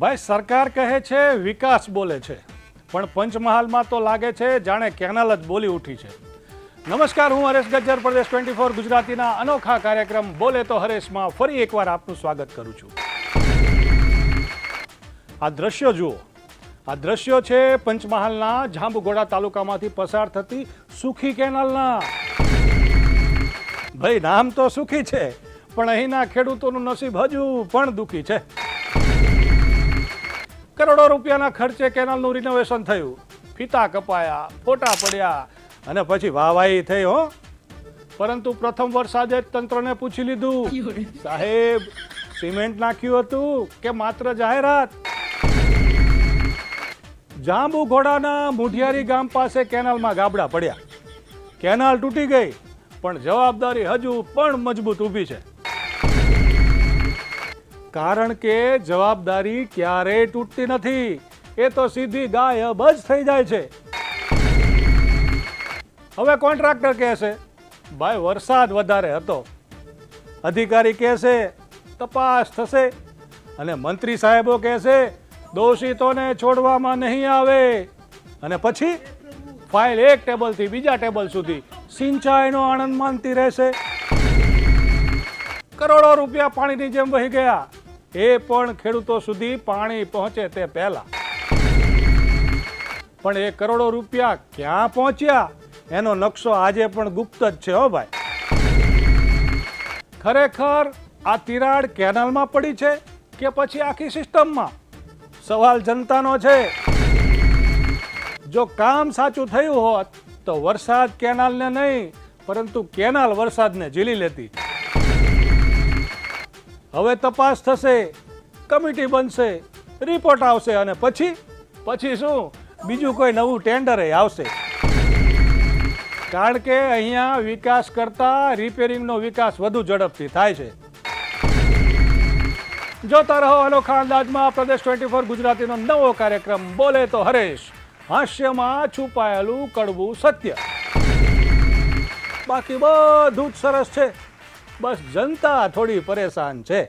ભાઈ સરકાર કહે છે વિકાસ બોલે છે, પણ પંચમહાલમાં તો લાગે છે જાણે કેનાલ જ બોલી ઉઠી છે. નમસ્કાર, હું હરેશ ગજ્જર, પ્રદેશ 24 ગુજરાતીના અનોખા કાર્યક્રમ બોલે તો હરેશમાં ફરી એકવાર આપનું સ્વાગત કરું છું. આ દ્રશ્યો જુઓ. આ દ્રશ્યો છે પંચમહાલના જાંબુઘોડા તાલુકામાંથી પસાર થતી સુખી કેનાલના. ભાઈ નામ તો સુખી છે, પણ અહીંના ખેડૂતોનું નસીબ હજુ પણ દુઃખી છે. કરોડો રૂપિયાના ખર્ચે કેનાલનું રિનોવેશન થયું, ફીતા કપાયા, ફોટા પડ્યા અને પછી વાહવાહી થઈ હો. પરંતુ પ્રથમ વરસાદે જ તંત્રને પૂછી લીધું, સાહેબ સિમેન્ટ નાખ્યું હતું કે માત્ર જાહેરાત? જાંબુઘોડાના મુઢિયારી ગામ પાસે કેનાલમાં ગાબડા પડ્યા. કેનાલ તૂટી ગઈ, પણ જવાબદારી હજુ પણ મજબૂત ઊભી છે. કારણ કે જવાબદારી ક્યારેય તૂટતી નથી, એ તો સીધી ગાયબ જ થઈ જાય છે. હવે કોન્ટ્રાક્ટર કહેશે ભાઈ વરસાદ વધારે હતો, અધિકારી કહેશે તપાસ થશે, અને મંત્રી સાહેબો કહેશે દોષિતોને છોડવામાં નહીં આવે. અને પછી ફાઇલ એક ટેબલથી બીજા ટેબલ સુધી સિંચાઈનો આનંદ માનતી રહેશે. કરોડો રૂપિયા પાણીની જેમ વહી ગયા, એ પણ ખેડૂતો સુધી પાણી પહોંચે તે પહેલા. પણ એ કરોડો રૂપિયા ક્યાં પહોંચ્યા એનો નકશો આજે પણ ગુપ્ત જ છે હો ભાઈ. ખરેખર આ તિરાડ કેનાલમાં પડી છે કે પછી આખી સિસ્ટમમાં? સવાલ જનતાનો છે. જો કામ સાચું થયું હોત તો વરસાદ કેનાલને નહીં, પરંતુ કેનાલ વરસાદને ઝીલી લેતી. હવે તપાસ થશે, કમિટી બનશે, રિપોર્ટ આવશે અને પછી શું, બીજું કોઈ નવું ટેન્ડર આવશે. કારણ કે અહીંયા વિકાસ કરતા રિપેરિંગનો વિકાસ વધુ ઝડપથી થાય છે. જોતા રહો અનોખા અંદાજમાં પ્રદેશ 24 ગુજરાતીનો નવો કાર્યક્રમ બોલે તો હરેશ, હાસ્યમાં છુપાયેલું કડવું સત્ય. બાકી બધું જ સરસ છે, બસ જનતા થોડી પરેશાન છે.